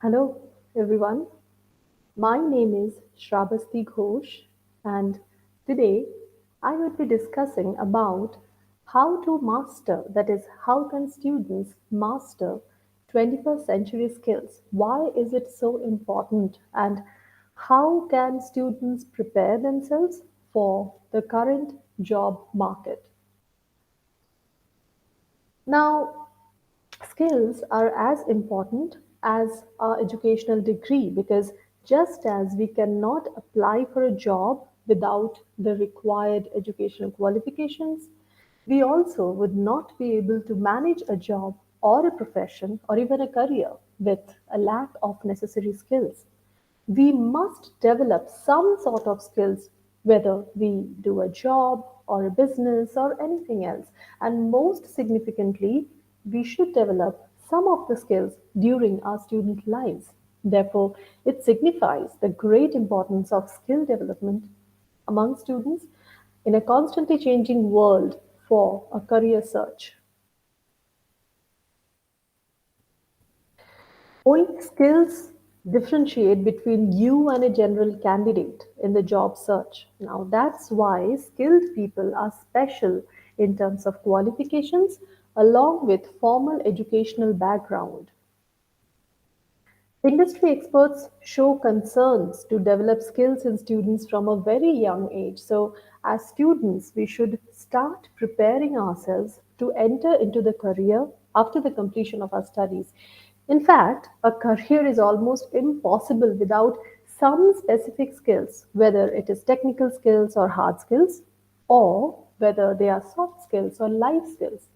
Hello, everyone. My name is Shravasti Ghosh, and today I will be discussing about how to master, that is, how can students master 21st century skills? Why is it so important? And how can students prepare themselves for the current job market? Now, skills are as important as our educational degree because just as we cannot apply for a job without the required educational qualifications, we also would not be able to manage a job or a profession or even a career with a lack of necessary skills. We must develop some sort of skills, whether we do a job or a business or anything else. And most significantly, we should develop some of the skills during our student lives. Therefore, it signifies the great importance of skill development among students in a constantly changing world for a career search. Only skills differentiate between you and a general candidate in the job search. Now, that's why skilled people are special in terms of qualifications along with formal educational background. Industry experts show concerns to develop skills in students from a very young age. So, as students, we should start preparing ourselves to enter into the career after the completion of our studies. In fact, a career is almost impossible without some specific skills, whether it is technical skills or hard skills, or whether they are soft skills or life skills.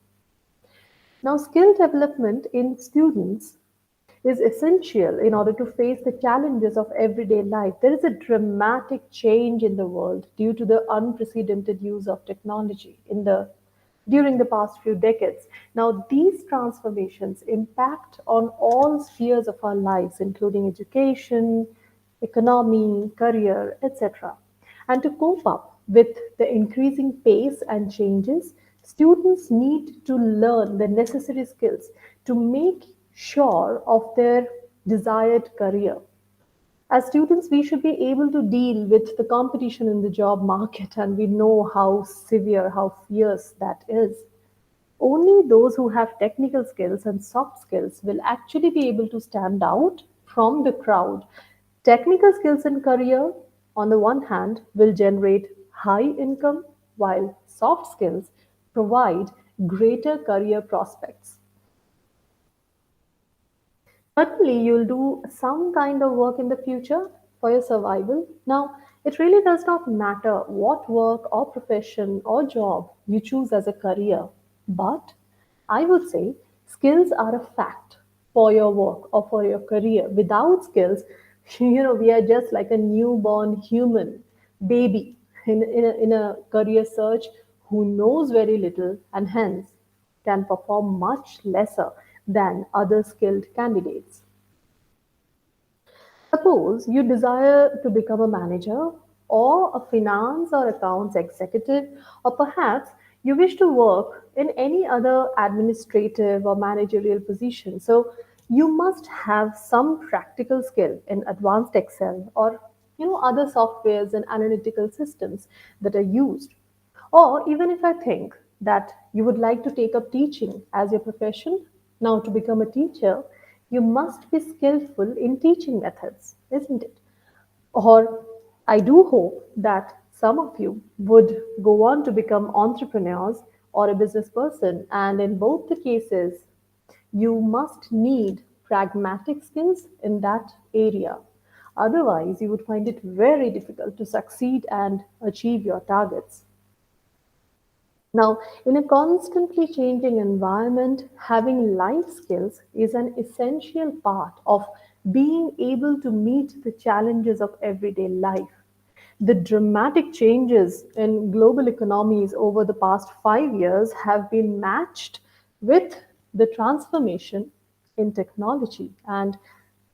Now, skill development in students is essential in order to face the challenges of everyday life. There is a dramatic change in the world due to the unprecedented use of technology in the during the past few decades. Now, these transformations impact on all spheres of our lives, including education, economy, career, etc. And to cope up with the increasing pace and changes, students need to learn the necessary skills to make sure of their desired career. As students, we should be able to deal with the competition in the job market, and we know how severe, how fierce that is. Only those who have technical skills and soft skills will actually be able to stand out from the crowd. Technical skills in career, on the one hand, will generate high income, while soft skills provide greater career prospects. Certainly, you'll do some kind of work in the future for your survival. Now, it really does not matter what work or profession or job you choose as a career, but I would say skills are a fact for your work or for your career. Without skills, we are just like a newborn human baby in a career search who knows very little and hence can perform much lesser than other skilled candidates. Suppose you desire to become a manager or a finance or accounts executive, or perhaps you wish to work in any other administrative or managerial position. So you must have some practical skill in advanced Excel or other softwares and analytical systems that are used. Or even if I think that you would like to take up teaching as your profession, now to become a teacher, you must be skillful in teaching methods, isn't it? Or I do hope that some of you would go on to become entrepreneurs or a business person, and in both the cases, you must need pragmatic skills in that area. Otherwise, you would find it very difficult to succeed and achieve your targets. Now, in a constantly changing environment, having life skills is an essential part of being able to meet the challenges of everyday life. The dramatic changes in global economies over the past 5 years have been matched with the transformation in technology, and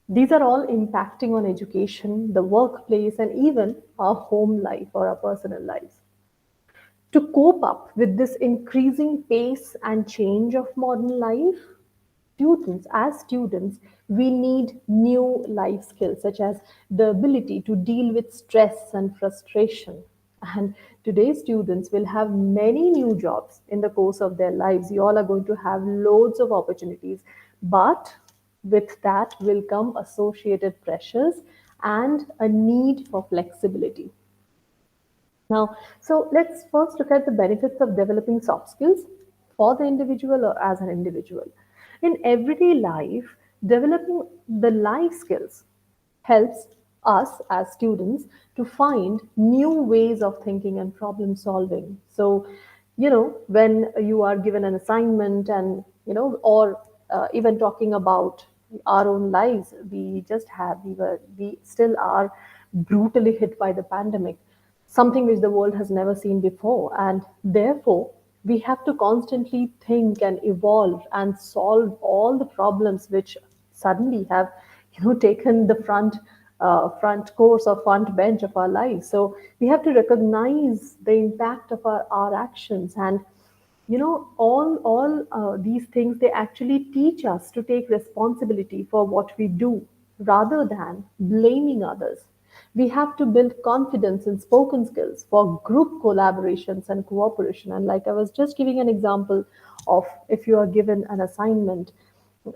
these are all impacting on education, the workplace, and even our home life or our personal lives. To cope up with this increasing pace and change of modern life, As students, we need new life skills such as the ability to deal with stress and frustration. And today's students will have many new jobs in the course of their lives. You all are going to have loads of opportunities, but with that will come associated pressures and a need for flexibility. Now, so let's first look at the benefits of developing soft skills for the individual or as an individual. In everyday life, developing the life skills helps us as students to find new ways of thinking and problem solving. So, when you are given an assignment and, or even talking about our own lives, we still are brutally hit by the pandemic, something which the world has never seen before. And therefore, we have to constantly think and evolve and solve all the problems which suddenly have, taken the front course or front bench of our lives. So we have to recognize the impact of our actions. And all these things, they actually teach us to take responsibility for what we do rather than blaming others. We have to build confidence in spoken skills for group collaborations and cooperation. And like I was just giving an example of, if you are given an assignment,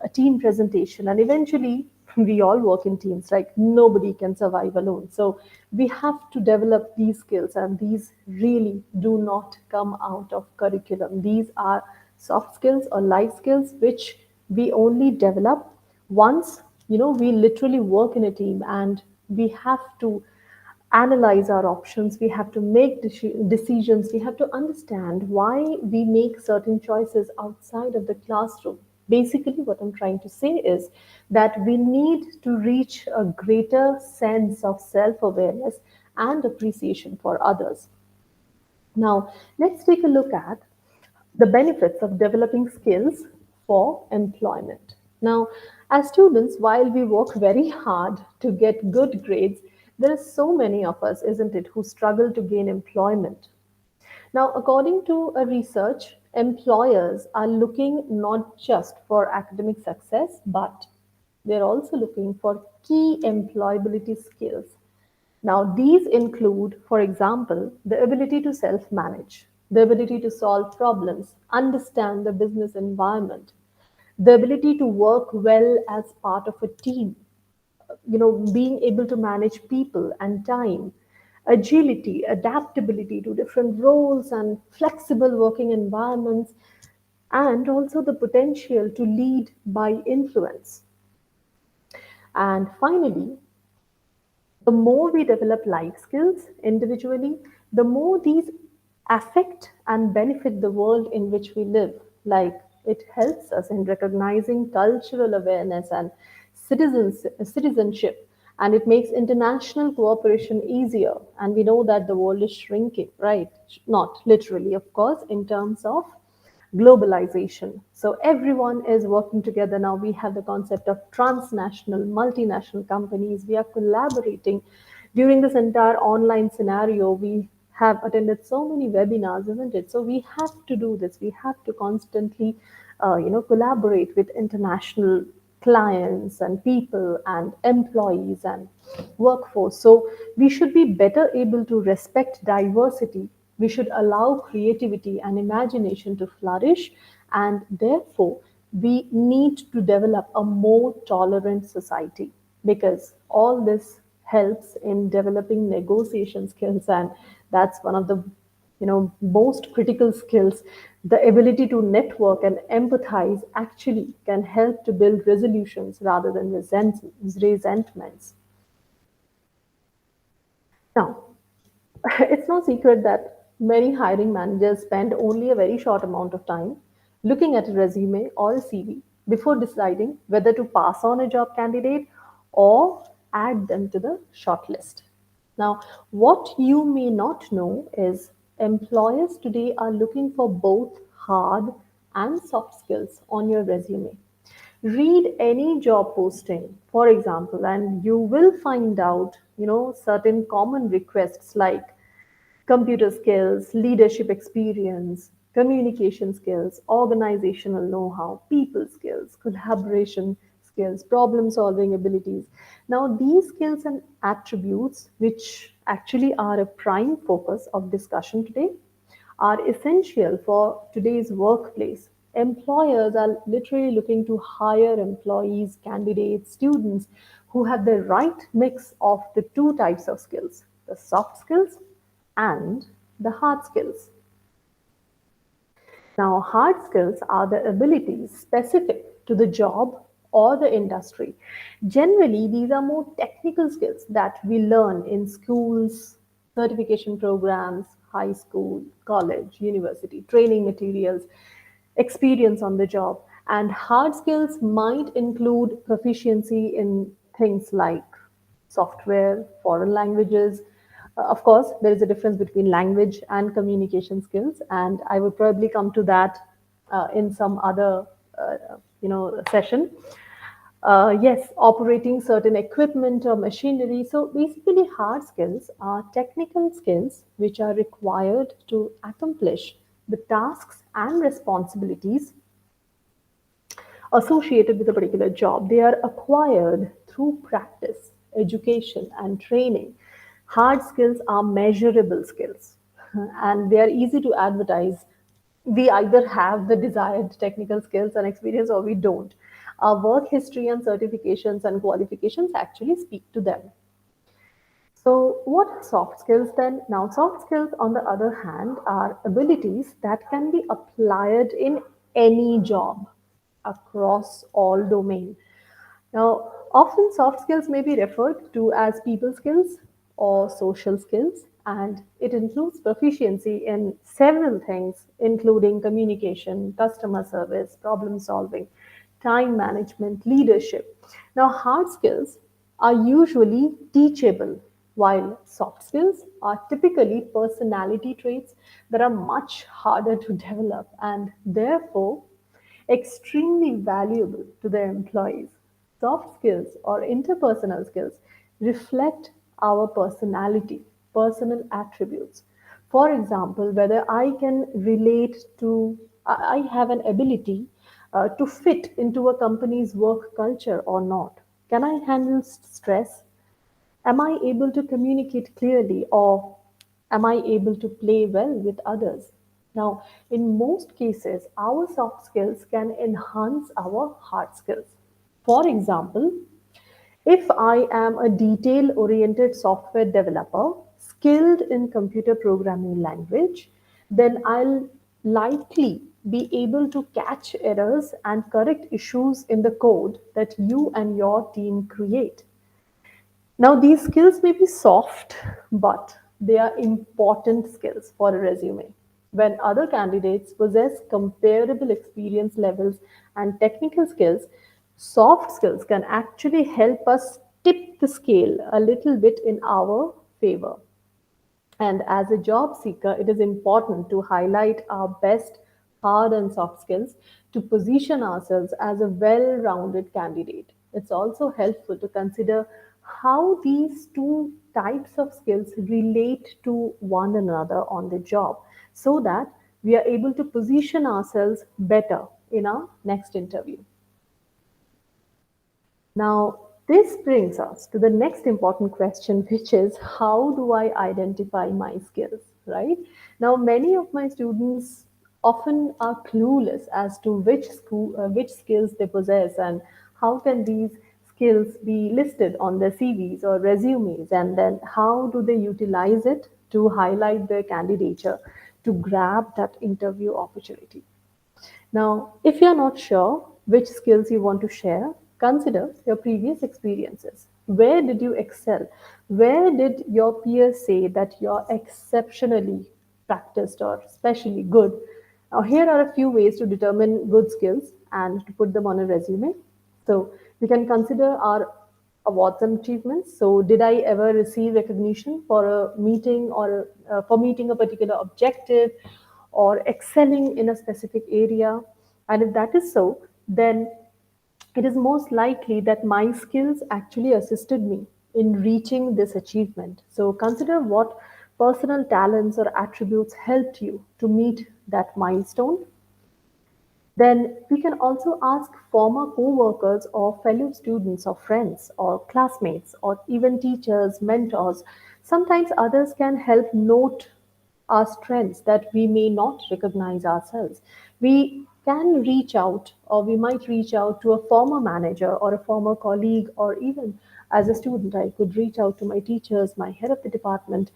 a team presentation, and eventually we all work in teams, right? Nobody can survive alone. So we have to develop these skills, and these really do not come out of curriculum. These are soft skills or life skills which we only develop once, we literally work in a team, and we have to analyze our options, we have to make decisions, we have to understand why we make certain choices outside of the classroom. Basically, what I'm trying to say is that we need to reach a greater sense of self awareness and appreciation for others. Now, let's take a look at the benefits of developing skills for employment. Now, as students, while we work very hard to get good grades, there are so many of us, isn't it, who struggle to gain employment. Now, according to a research, employers are looking not just for academic success, but they're also looking for key employability skills. Now, these include, for example, the ability to self manage, the ability to solve problems, understand the business environment, the ability to work well as part of a team, being able to manage people and time, agility, adaptability to different roles and flexible working environments, and also the potential to lead by influence. And finally, the more we develop life skills individually, the more these affect and benefit the world in which we live. Like, it helps us in recognizing cultural awareness and citizenship, and it makes international cooperation easier. And we know that the world is shrinking, right? Not literally, of course, in terms of globalization. So everyone is working together now. We have the concept of transnational, multinational companies. We are collaborating during this entire online scenario. We have attended so many webinars, isn't it? So we have to do this. We have to constantly, collaborate with international clients and people and employees and workforce. So we should be better able to respect diversity. We should allow creativity and imagination to flourish, and therefore we need to develop a more tolerant society, because all this helps in developing negotiation skills, and that's one of the most critical skills. The ability to network and empathize actually can help to build resolutions rather than resentments. Now, it's no secret that many hiring managers spend only a very short amount of time looking at a resume or a CV before deciding whether to pass on a job candidate or add them to the shortlist. Now, what you may not know is employers today are looking for both hard and soft skills on your resume. Read any job posting, for example, and you will find out, certain common requests like computer skills, leadership experience, communication skills, organizational know how, people skills, collaboration skills, problem solving abilities. Now, these skills and attributes, which actually are a prime focus of discussion today, are essential for today's workplace. Employers are literally looking to hire employees, candidates, students who have the right mix of the two types of skills, the soft skills and the hard skills. Now, hard skills are the abilities specific to the job or the industry. Generally, these are more technical skills that we learn in schools, certification programs, high school, college, university, training materials, experience on the job. And hard skills might include proficiency in things like software, foreign languages. Of course, there is a difference between language and communication skills, and I would probably come to that in some other, session. Yes, operating certain equipment or machinery. So basically, hard skills are technical skills which are required to accomplish the tasks and responsibilities associated with a particular job. They are acquired through practice, education, and training. Hard skills are measurable skills and they are easy to advertise. We either have the desired technical skills and experience or we don't. Our work history and certifications and qualifications actually speak to them. So, what are soft skills then? Now, soft skills, on the other hand, are abilities that can be applied in any job across all domain. Now, often soft skills may be referred to as people skills or social skills, and it includes proficiency in several things, including communication, customer service, problem solving, time management, leadership. Now, hard skills are usually teachable, while soft skills are typically personality traits that are much harder to develop and therefore extremely valuable to their employees. Soft skills or interpersonal skills reflect our personality, personal attributes. For example, whether I can relate to, I have an ability to fit into a company's work culture or not. Can I handle stress? Am I able to communicate clearly or am I able to play well with others? Now, in most cases, our soft skills can enhance our hard skills. For example, if I am a detail oriented software developer skilled in computer programming language, then I'll likely be able to catch errors and correct issues in the code that you and your team create. Now, these skills may be soft, but they are important skills for a resume. When other candidates possess comparable experience levels and technical skills, soft skills can actually help us tip the scale a little bit in our favor. And as a job seeker, it is important to highlight our best hard and soft skills to position ourselves as a well rounded candidate. It's also helpful to consider how these two types of skills relate to one another on the job so that we are able to position ourselves better in our next interview. Now, this brings us to the next important question, which is how do I identify my skills, right? Now, many of my students often are clueless as to which skills they possess and how can these skills be listed on their CVs or resumes, and then how do they utilize it to highlight their candidature to grab that interview opportunity. Now, if you're not sure which skills you want to share, consider your previous experiences. Where did you excel? Where did your peers say that you're exceptionally practiced or especially good? Now, here are a few ways to determine good skills and to put them on a resume. So, we can consider our awards and achievements. So, did I ever receive recognition for a meeting or for meeting a particular objective or excelling in a specific area? And if that is so, then it is most likely that my skills actually assisted me in reaching this achievement. So consider what personal talents or attributes helped you to meet that milestone. Then we can also ask former co-workers or fellow students or friends or classmates or even teachers, mentors. Sometimes others can help note our strengths that we may not recognize ourselves. We can reach out, or we might reach out to a former manager or a former colleague, or even as a student, I could reach out to my teachers, my head of the department,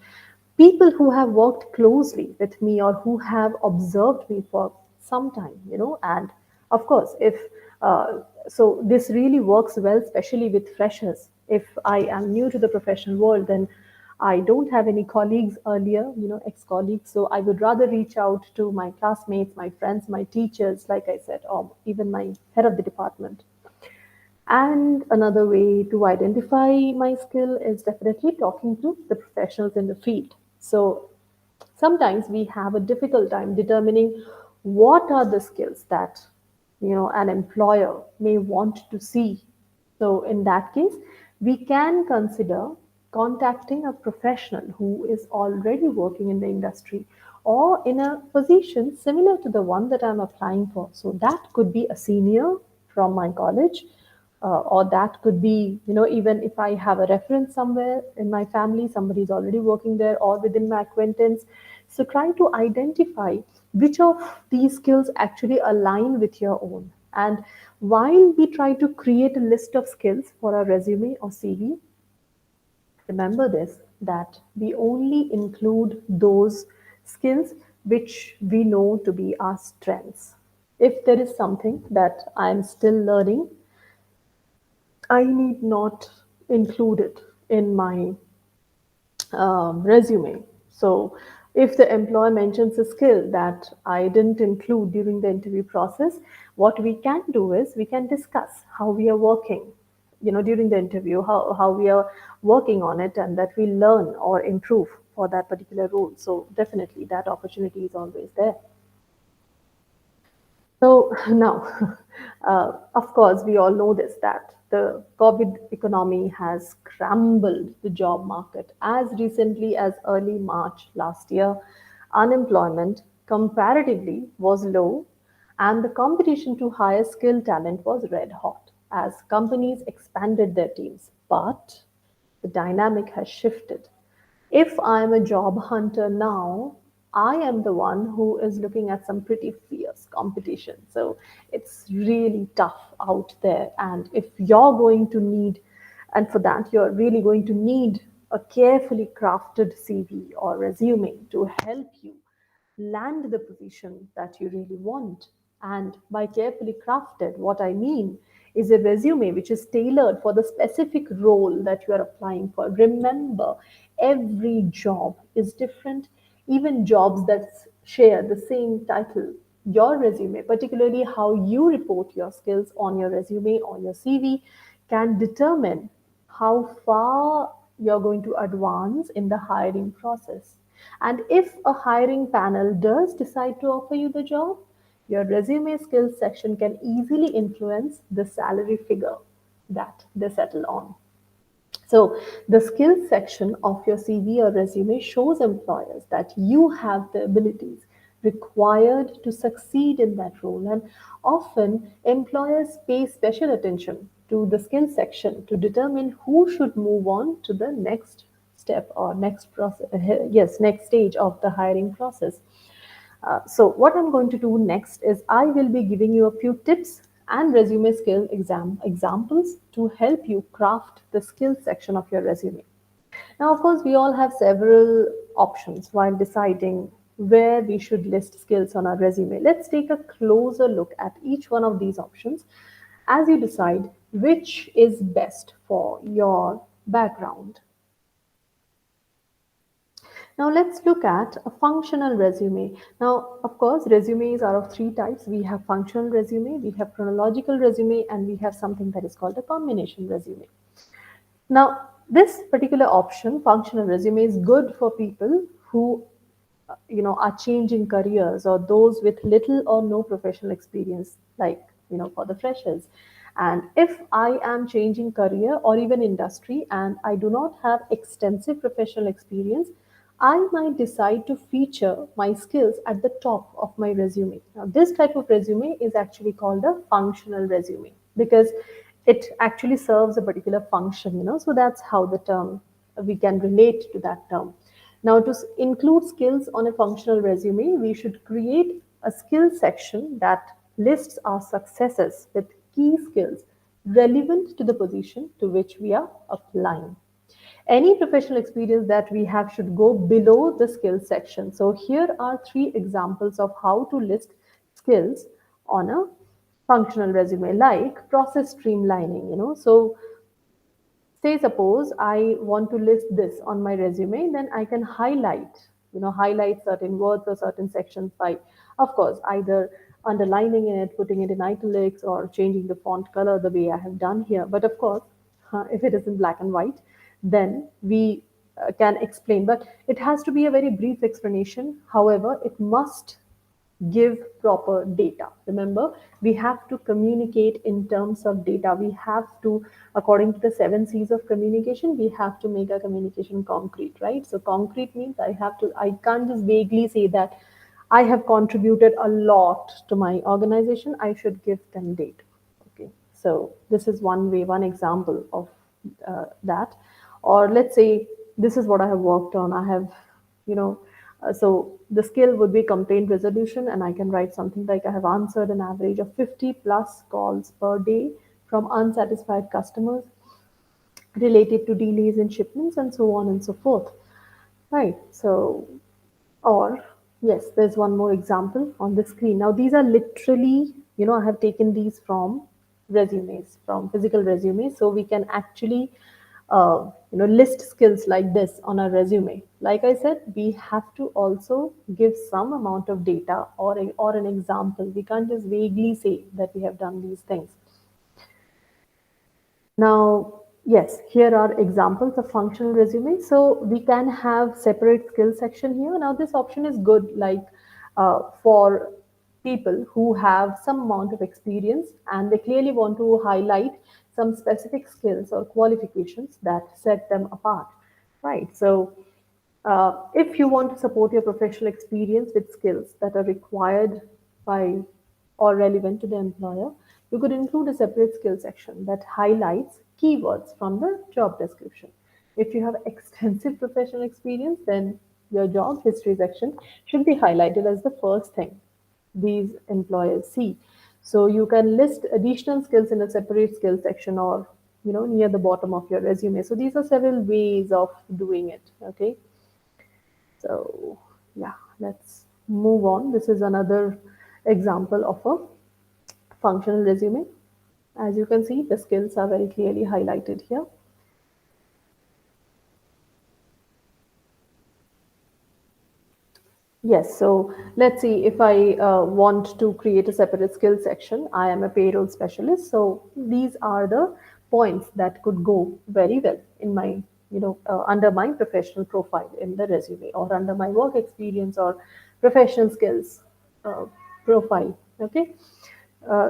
people who have worked closely with me or who have observed me for some time, and of course, if so, this really works well, especially with freshers. If I am new to the professional world, then I don't have any colleagues earlier, ex-colleagues. So I would rather reach out to my classmates, my friends, my teachers, like I said, or even my head of the department. And another way to identify my skill is definitely talking to the professionals in the field. So sometimes we have a difficult time determining what are the skills that an employer may want to see. So in that case, we can consider contacting a professional who is already working in the industry or in a position similar to the one that I'm applying for. So that could be a senior from my college, or that could be, even if I have a reference somewhere in my family, somebody's already working there, or within my acquaintance. So try to identify which of these skills actually align with your own. And while we try to create a list of skills for our resume or CV, remember this, that we only include those skills which we know to be our strengths. If there is something that I'm still learning, I need not include it in my resume. So, if the employer mentions a skill that I didn't include during the interview process, what we can do is we can discuss how we are working, during the interview, how we are working on it, and that we learn or improve for that particular role. So, definitely that opportunity is always there. So now, of course, we all know this, that the COVID economy has scrambled the job market. As recently as early March last year, unemployment comparatively was low, and the competition to hire skilled talent was red hot as companies expanded their teams. But the dynamic has shifted. If I'm a job hunter now, I am the one who is looking at some pretty fierce competition. So it's really tough out there. And if you're going to need, and for that, you're really going to need a carefully crafted CV or resume to help you land the position that you really want. And by carefully crafted, what I mean is a resume which is tailored for the specific role that you are applying for. Remember, every job is different, even jobs that share the same title. Your resume, particularly how you report your skills on your resume or your CV, can determine how far you're going to advance in the hiring process. And if a hiring panel does decide to offer you the job, your resume skills section can easily influence the salary figure that they settle on. So, the skills section of your CV or resume shows employers that you have the abilities required to succeed in that role. And often, employers pay special attention to the skills section to determine who should move on to the next step or next process, yes, next stage of the hiring process. So what I'm going to do next is I will be giving you a few tips and resume skill examples to help you craft the skills section of your resume. Now, of course, we all have several options while deciding where we should list skills on our resume. Let's take a closer look at each one of these options as you decide which is best for your background. Now let's look at a functional resume. Now, of course, resumes are of three types. We have functional resume, we have chronological resume, and we have something that is called a combination resume. Now, this particular option, functional resume, is good for people who are changing careers or those with little or no professional experience, like for the freshers. And if I am changing career or even industry and I do not have extensive professional experience, I might decide to feature my skills at the top of my resume. Now, this type of resume is actually called a functional resume because it actually serves a particular function, so that's how the term we can relate to that term. Now, to include skills on a functional resume, we should create a skill section that lists our successes with key skills relevant to the position to which we are applying. Any professional experience that we have should go below the skills section. So here are three examples of how to list skills on a functional resume, like process streamlining. So say suppose I want to list this on my resume, then I can highlight certain words or certain sections by, of course, either underlining it, putting it in italics, or changing the font color the way I have done here. But of course, if it is in black and white, then we can explain, but it has to be a very brief explanation. However, it must give proper data. Remember, we have to communicate in terms of data. We have to, according to the seven C's of communication, we have to make our communication concrete, right? So concrete means I can't just vaguely say that I have contributed a lot to my organization. I should give them data. Okay, so this is one way, one example of that. Or let's say this is what I have worked on. I have, you know, so the skill would be complaint resolution, and I can write something like I have answered an average of 50 plus calls per day from unsatisfied customers related to delays in shipments and so on and so forth. Right. So, or yes, there's one more example on the screen. Now, these are literally, I have taken these from resumes, from physical resumes. So we can actually, list skills like this on a resume. Like I said, we have to also give some amount of data or an example. We can't just vaguely say that we have done these things. Now, yes, here are examples of functional resume. So we can have separate skill section here. Now this option is good, like for people who have some amount of experience and they clearly want to highlight some specific skills or qualifications that set them apart, right? So if you want to support your professional experience with skills that are required by or relevant to the employer, you could include a separate skill section that highlights keywords from the job description. If you have extensive professional experience, then your job history section should be highlighted as the first thing these employers see. So you can list additional skills in a separate skill section or near the bottom of your resume. So these are several ways of doing it. Okay. So yeah, let's move on. This is another example of a functional resume. As you can see, the skills are very clearly highlighted here. Yes, so let's see if I want to create a separate skill section. I am a payroll specialist, so these are the points that could go very well in my, under my professional profile in the resume or under my work experience or professional skills uh, profile. Okay.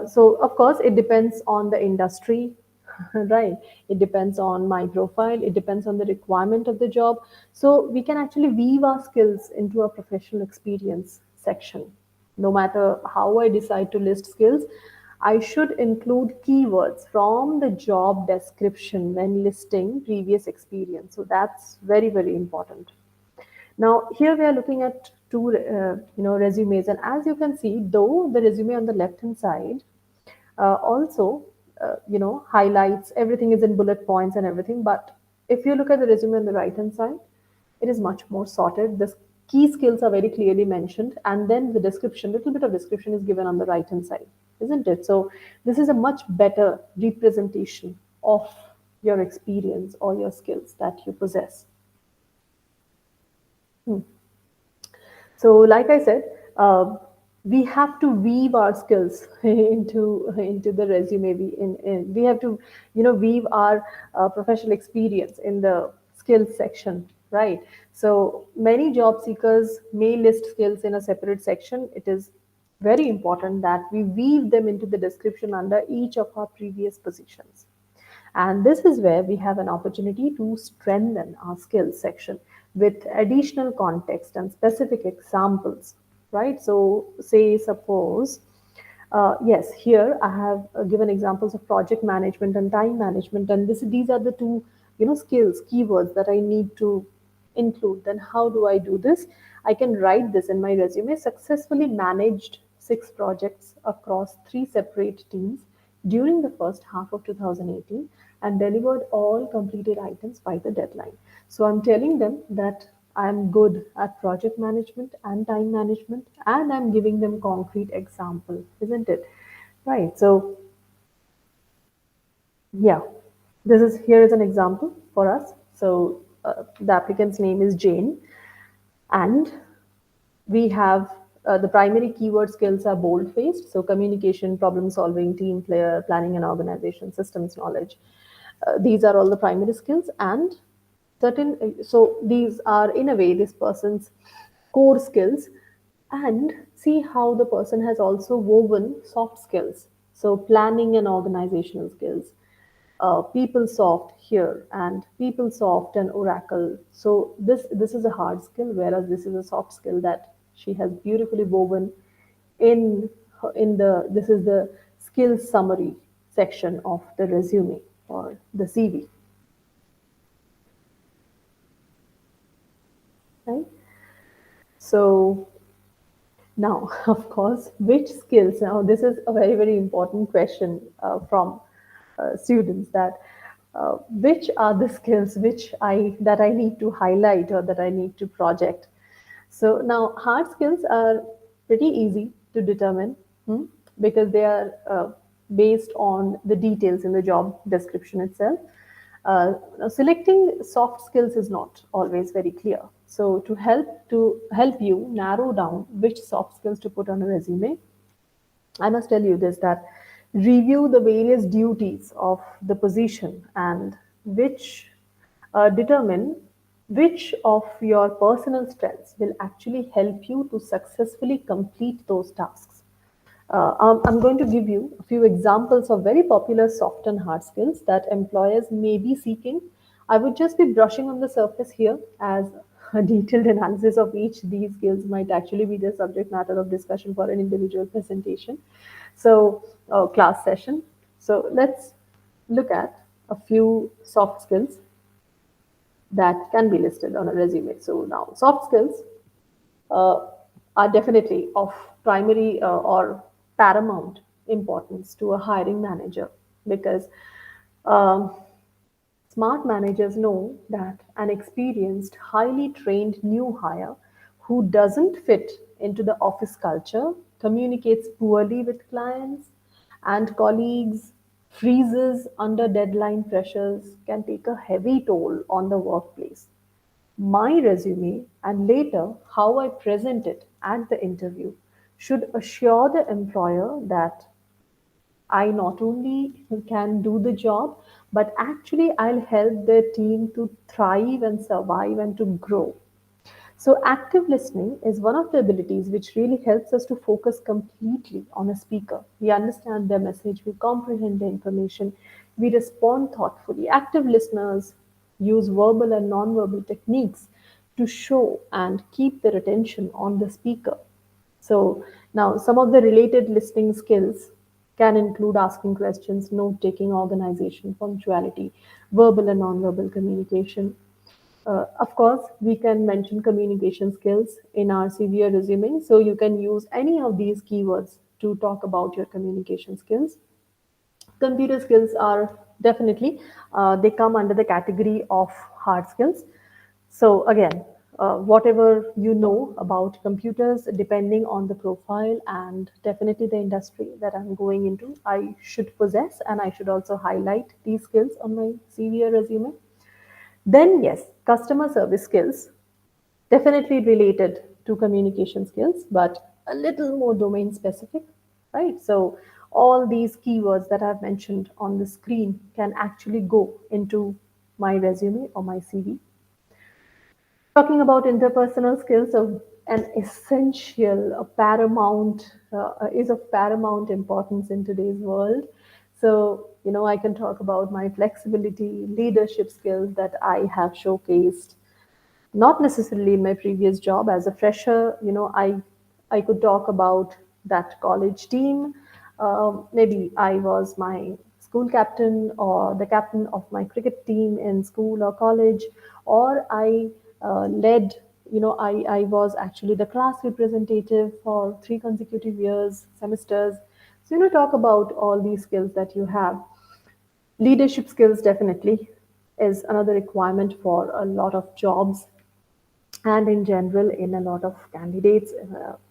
So of course it depends on the industry, right? It depends on my profile, it depends on the requirement of the job. So we can actually weave our skills into a professional experience section. No matter how I decide to list skills, I should include keywords from the job description when listing previous experience. So that's very, very important. Now, here we are looking at two, resumes, and as you can see, though the resume on the left-hand side also, highlights everything is in bullet points and everything. But if you look at the resume on the right-hand side, it is much more sorted. The key skills are very clearly mentioned, and then the description, little bit of description, is given on the right-hand side, isn't it? So this is a much better representation of your experience or your skills that you possess. Hmm. So, like I said, we have to weave our skills into the resume. We have to, weave our professional experience in the skills section, right? So, many job seekers may list skills in a separate section. It is very important that we weave them into the description under each of our previous positions. And this is where we have an opportunity to strengthen our skills section. with additional context and specific examples, right? So, say, suppose, yes, here I have given examples of project management and time management, and these are the two, skills, keywords that I need to include. Then how do I do this? I can write this in my resume: successfully managed 6 projects across 3 separate teams during the first half of 2018 and delivered all completed items by the deadline. So I'm telling them that I'm good at project management and time management, and I'm giving them concrete example, isn't it? Right. So yeah, this is here is an example for us. So the applicant's name is Jane, and we have the primary keyword skills are bold faced, so communication, problem solving, team player, planning and organization, systems knowledge. These are all the primary skills, and so these are in a way this person's core skills. And see how the person has also woven soft skills, so planning and organizational skills, PeopleSoft here, and PeopleSoft and Oracle. So this is a hard skill, whereas this is a soft skill that she has beautifully woven in in the this is the skills summary section of the resume or the CV, right? So now, of course, which skills? Now, this is a very, very important question from students, that which are the skills which I that I need to highlight or that I need to project. So now, hard skills are pretty easy to determine, because they are based on the details in the job description itself. Now selecting soft skills is not always very clear. So to help you narrow down which soft skills to put on a resume, I must tell you this: that review the various duties of the position and which determine which of your personal strengths will actually help you to successfully complete those tasks. I'm going to give you a few examples of very popular soft and hard skills that employers may be seeking. I would just be brushing on the surface here, as a detailed analysis of each of these skills might actually be the subject matter of discussion for an individual presentation. So, class session. So, let's look at a few soft skills that can be listed on a resume. So, now soft skills uh, are definitely of primary or paramount importance to a hiring manager, because um, smart managers know that an experienced, highly trained new hire who doesn't fit into the office culture, communicates poorly with clients and colleagues, freezes under deadline pressures, can take a heavy toll on the workplace. My resume and later how I present it at the interview should assure the employer that I not only can do the job, but actually I'll help their team to thrive and survive and to grow. So, active listening is one of the abilities which really helps us to focus completely on a speaker. We understand their message, we comprehend the information, we respond thoughtfully. Active listeners use verbal and non-verbal techniques to show and keep their attention on the speaker. So, now some of the related listening skills can include asking questions, note taking, organization, punctuality, verbal and non-verbal communication. Of course, we can mention communication skills in our CV or resume. So you can use any of these keywords to talk about your communication skills. Computer skills are definitely, they come under the category of hard skills. So again, whatever you know about computers, depending on the profile and definitely the industry that I'm going into, I should possess, and I should also highlight these skills on my CV or resume. Then, yes, customer service skills, definitely related to communication skills, but a little more domain specific, right? So, all these keywords that I've mentioned on the screen can actually go into my resume or my CV. Talking about interpersonal skills, of an essential, a paramount, is of paramount importance in today's world. So, I can talk about my flexibility, leadership skills that I have showcased, Not necessarily in my previous job as a fresher, I could talk about that college team. Maybe I was my school captain or the captain of my cricket team in school or college, or I led, I was actually the class representative for 3 consecutive semesters. So, talk about all these skills that you have. Leadership skills definitely is another requirement for a lot of jobs, and in general in a lot of candidates.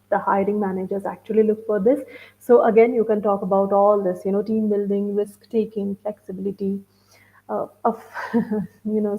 The hiring managers actually look for this. So again, you can talk about all this, team building, risk taking, flexibility. Of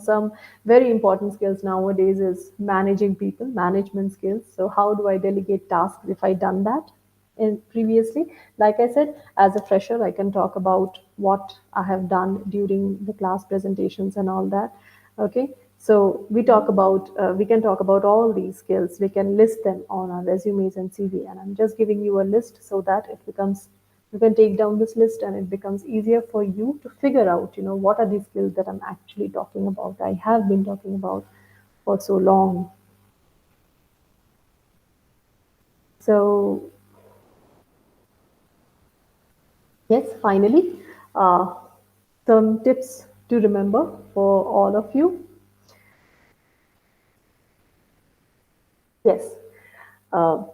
some very important skills nowadays is managing people, management skills. So how do I delegate tasks if I done that in previously? Like I said, as a fresher, I can talk about what I have done during the class presentations and all that. Okay, so we can talk about all these skills. We can list them on our resumes and CV, and I'm just giving you a list so that it becomes, you can take down this list and it becomes easier for you to figure out, what are these skills that I'm actually talking about, I have been talking about for so long. So yes, finally, uh, some tips to remember for all of you. Yes,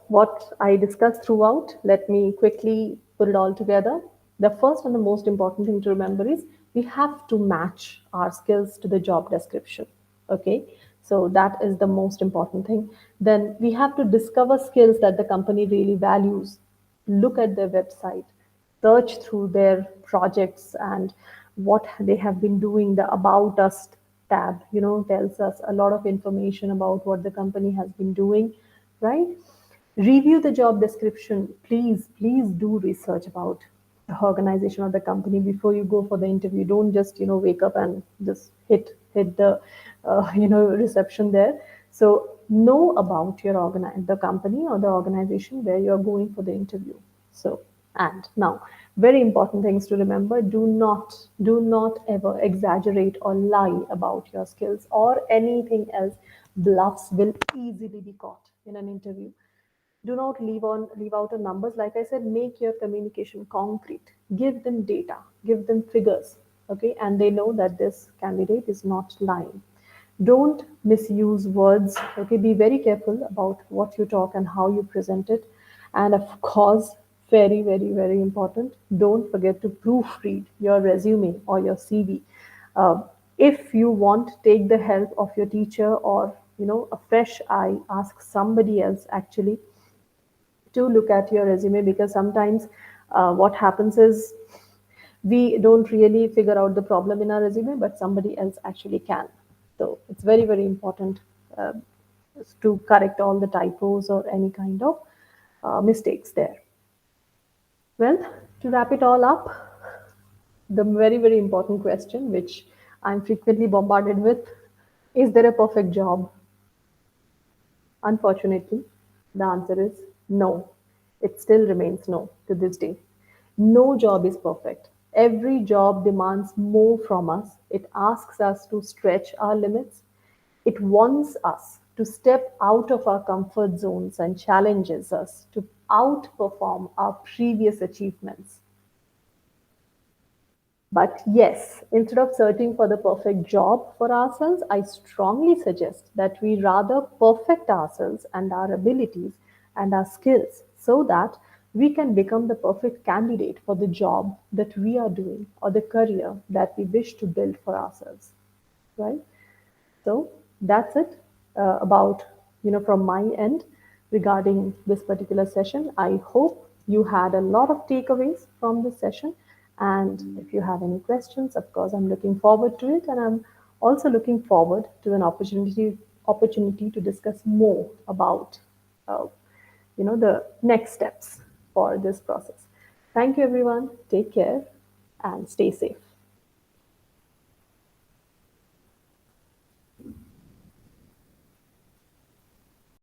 what I discussed throughout, let me quickly put it all together. The first and the most important thing to remember is we have to match our skills to the job description. Okay, so that is the most important thing. Then we have to discover skills that the company really values. Look at their website, search through their projects and what they have been doing. The About Us tab, tells us a lot of information about what the company has been doing, right? Review the job description. Please do research about the organization of the company before you go for the interview. Don't just, wake up and just hit the, reception there. So know about the company or the organization where you're going for the interview. So, and now, very important things to remember: do not ever exaggerate or lie about your skills or anything else. Bluffs will easily be caught in an interview. Do not leave out the numbers. Like I said, make your communication concrete. Give them data, give them figures, okay, and they know that this candidate is not lying. Don't misuse words, okay. Be very careful about what you talk and how you present it. And of course, very important, don't forget to proofread your resume or your CV. uh, if you want, take the help of your teacher, or a fresh eye, ask somebody else actually to look at your resume, because sometimes what happens is we don't really figure out the problem in our resume, but somebody else actually can. So it's very important uh, to correct all the typos or any kind of mistakes there. Well, to wrap it all up, the very important question which I'm frequently bombarded with: is there a perfect job? Unfortunately, the answer is no. It still remains no to this day. No job is perfect. Every job demands more from us. It asks us to stretch our limits. It wants us to step out of our comfort zones and challenges us to outperform our previous achievements. But yes, instead of searching for the perfect job for ourselves, I strongly suggest that we rather perfect ourselves and our abilities and our skills so that we can become the perfect candidate for the job that we are doing or the career that we wish to build for ourselves, right? So that's it about, from my end regarding this particular session. I hope you had a lot of takeaways from this session. And if you have any questions, of course, I'm looking forward to it, and I'm also looking forward to an opportunity to discuss more about, uh, the next steps for this process. Thank you, everyone. Take care and stay safe.